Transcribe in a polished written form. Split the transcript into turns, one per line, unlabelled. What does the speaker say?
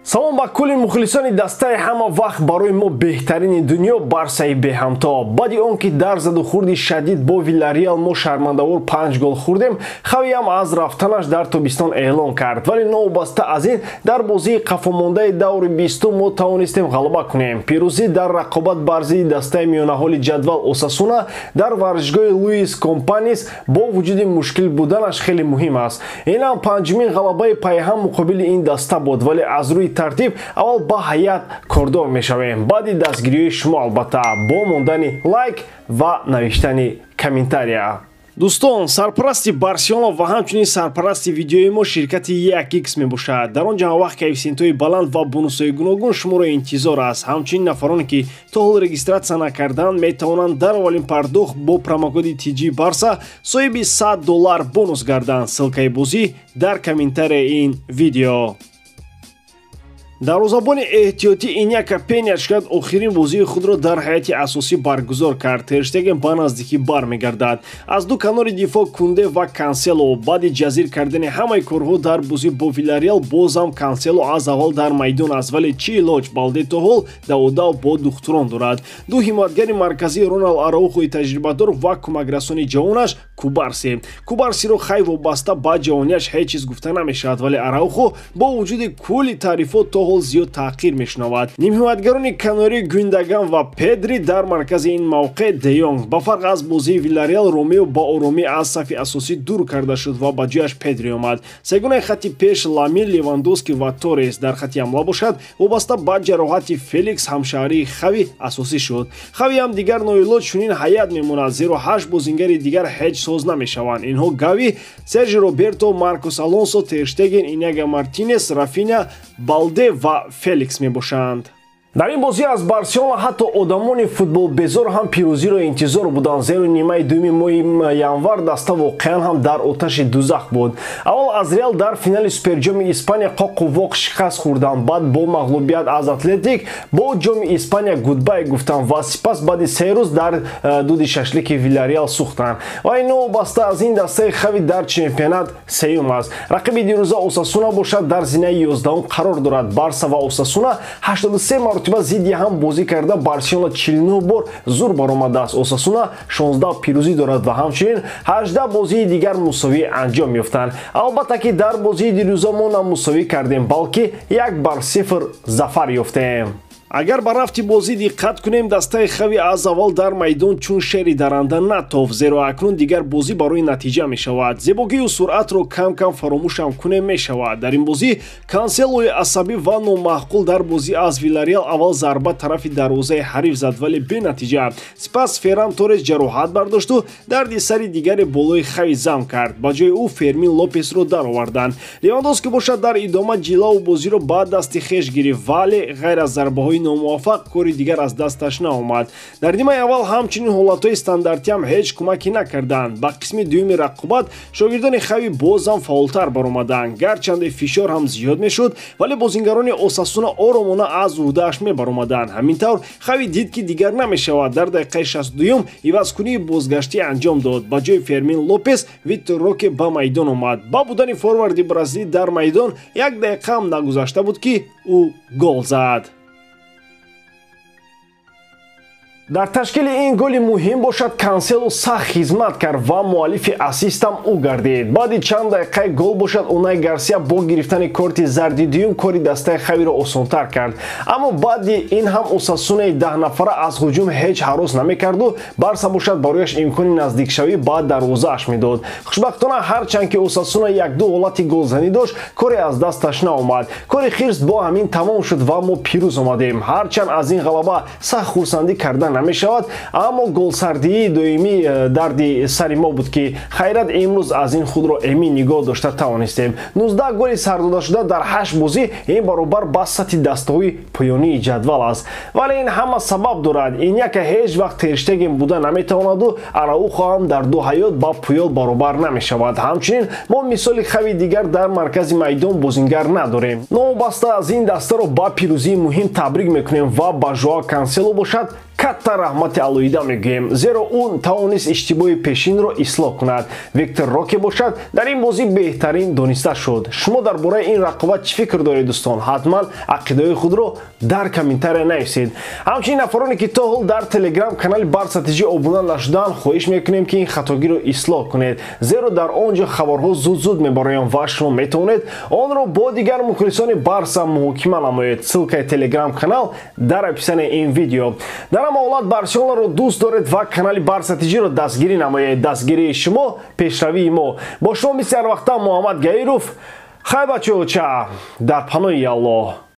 салом ба кулли мухлисони дастаи ҳама вақт барои мо беҳтарини дунё Барсаи беҳамто. Баъди он ки дар заду хурди шадид бо Виллареал мо шармандавор 5 гол хӯрдем, Хавиам аз рафтанаш дар тобистон эълон кард. Вале новобаста аз ин дар бозии қафомондаи даври 20 мо тавонистем ғалаба кунем. Пирӯзӣ дар рақобат бар зидди дастаи миёнаҳоли ҷадвал Осасуна дар варзишгоҳи Луис Компанис бо вуҷуди мушкил буданаш хеле муҳим аст. Инам панҷумин ғалабаи пайҳам муқобили ин даста буд, вале аз рӯи тартиб аввал ба ҳаят кордор мешавем. баъди дастгирии шумо албатта бо мондани лайк ва навиштани комментария. дӯстон, сарпарасти Барселона ва ҳамчунин сарпарасти видеои мо ширкати 1x мебошад. дар он ҷамъавақт коэффициентҳои баланд ва бонусҳои гуногун шуморо интизор аст. ҳамчунин нафароне ки то ҳол регистратсия накарданд метавонанд дар аввалин пардохт бо промокоди TG Barsa соҳиби $100 бонус гарданд. ссилкаи бозӣ дар комментарияи ин видео. дарвозабони эҳтиётӣ Иньяка Пеня шояд охирин бозии худро дар ҳайати асосӣ баргузор кард. Тер Штеген ба наздикӣ бармегардад. Аз ду канори дифоъ Кунде ва Кансело баъди ҷазир кардани ҳамаи корҳо дар бозӣ бо Виллареал бозам Кансело аз аввал дар майдон аст, вале чӣ илоҷ Балде то ҳол даъводав бо духтурон дорад. ду ҳиматгари марказӣ Ронал Араухои таҷрибадор ва кӯмакрасони ҷавонаш Кубарсиро хай вобаста ба ҷавонияш ҳеҷ чиз гуфта намешавад, вале Араухо бо вуҷуди кулли таърифот то ҳол зиёд таъқир мешунавад. нимҳиматгарони канорӣ Гюндаган ва Педри дар маркази ин мавқеъ Де Йонг. ба фарқ аз бозии Виллареал Ромео ба оромӣ аз сафи асосӣ дур карда шуд ва ба ҷояш Педри омад. Сегонаи хатти пеш Ламин, Левандовски ва Торрес дар хатти ҳамла бошад. вобаста ба ҷароҳати Феликс ҳамшаҳрии Хави асосӣ шуд. Хави ҳам дигар ноилоҷ чунин ҳаят мемонад, зеро 8 бозингари дигар ҳеҷ соз намешаванд. инҳо Гави, Сержи Роберто, Маркос Алонсо, Тер Штеген, Иньяго Мартинес, Рафиня, Балде ва Феликс мебошанд. дар ин бозӣ аз Барселона ҳатто одамони футболбезор ҳам пирӯзиро интизор буданд, зеро нимаи дуюми моҳи январ даста воқеан ҳам дар оташи дузах буд. аввал аз Реал дар финали Суперҷоми Испания қоқувоқ шикаст хӯрданд, баъд бо мағлубият аз Атлетик бо ҷоми Испания гудбай гуфтанд ва сипас баъди 3 рӯз дар дуди шашлики Виллареал сӯхтанд. ва ин новобаста аз ин дастаи Хави дар чемпионат сеюм аст. рақиби дирӯза Осасуна бошад, дар зинаи 11-ум қарор дорад. Барса ва Осасуна 83 маротиба зидди ҳам бозӣ карда Барселона 49 бор зур баромадааст. Осасуна 16 пирӯзӣ дорад ва ҳамчунин 18 бозии дигар мусовӣ анҷом ёфтанд. албатта ки дар бозии дирӯза мо на мусовӣ кардем, балки 1-0 зафар ёфтем. агар ба рафти бозӣ диққат кунем, дастаи Хави аз аввал дар майдон чун шери даранда натофт, зеро акнун дигар бозӣ барои натиҷа мешавад. зебогию суръатро кам фаромӯшам кунем мешавад. дар ин бозӣ Канселои асабӣ ва номаъқул дар бозӣ аз Виллареал аввал зарба тарафи дарвозаи ҳариф зад, вале бенатиҷа. сипас Ферран Торрес ҷароҳат бардошту дарди сари дигари болои Хави зам кард. ба ҷои ӯ Фермин Лопесро дароварданд. Левандовски бошад дар идома ҷилаву бозиро ба дасти хеш гирифт, вале ғайр аз зарбаҳои номуваффақ кори дигар аз дасташ наомад. дар нимаи аввал ҳамчунин ҳолатҳои стандартиам ҳеҷ кӯмакӣ накарданд. ба қисми дуюми рақобат шогирдони Хави бозам фаъолтар баромаданд. гарчанде фишор ҳам зиёд мешуд, вале бозингарони Осасуна оромона аз ӯҳдааш мебаромаданд. ҳамин тавр Хави дид ки дигар намешавад. дар дақиқаи 62-ум ивазкунии бозгаштӣ анҷом дод. ба ҷои Фермин Лопес Витор Роке ба майдон омад. ба будани форварди бразилӣ дар майдон 1 дақиқа ҳам нагузашта буд ки ӯ гол зад. дар ташкили ин голи муҳим бошад Кансело сахт хизмат кард ва муаллифи ассистам ӯ гардид. баъди чанд дақиқаи гол бошад Унай Гарсия бо гирифтани корти зарди дуюм кори дастаи Хавиро осонтар кард. аммо баъди ин ҳам Осасунаи 10 нафара аз ҳуҷум ҳеҷ ҳарос намекарду Барса бошад барояш имкони наздикшавӣ ба дарвозааш медод. хушбахтона ҳарчанд ки Осасуна 1-2 ҳолати голзанӣ дошт, коре аз дасташ наомад. кори хирст бо ҳамин тамом шуд ва мо пирӯз омадем. ҳарчанд аз ин ғалаба сахт хурсандӣ кардан намешавад, аммо голсардии доимӣ дарди сари мо буд ки хайрат имрӯз аз ин худро эмин нигоҳ дошта тавонистем. 19 голи сардодашуда дар 8 бозӣ ин баробар ба сатҳи дастаҳои поёнии ҷадвал аст. вале ин ҳама сабаб дорад. Иньяка ҳеҷ вақт Тер Штеген буда наметавонаду Араухо ҳам дар ду ҳаёт ба Пуёл баробар намешавад. ҳамчунин мо мисоли Хави дигар дар маркази майдон бозингар надорем. новобаста аз ин дастаро ба пирӯзии муҳим табрик мекунем ва ба Жоао Кансело бошад катта раҳмати алоҳида мегӯем, зеро ӯ тавонист иштибоҳи пешинро ислоҳ кунад. Виктор Роке бошад, дар ин бозӣ беҳтарин дониста шуд. Шумо дар бораи ин рақобат чӣ фикр доред дӯстон? Ҳатман ақидаҳои худро дар комментария нависед. ҳамчунин нафароне ки то ҳол дар телеграм канали Барса TG обуна нашудаанд, хоҳиш мекунем ки ин хатогиро ислоҳ кунед, зеро дар он ҷо хабарҳо зуд мебароям ва шумо метавонед онро бо дигар мухлисони Барса муҳокима намоед. ссилкаи телеграм канал дар описаниеи ин видео. дар ҳама ҳолат барсиёнларо дӯст доред ва канали Барса TG-ро дастгирӣ намоед. дастгирии шумо пешравии мо. бо шумо мисли ҳар вақта Муҳаммад Гаиров. Хай бачаҳо, дар паноҳи Аллоҳ.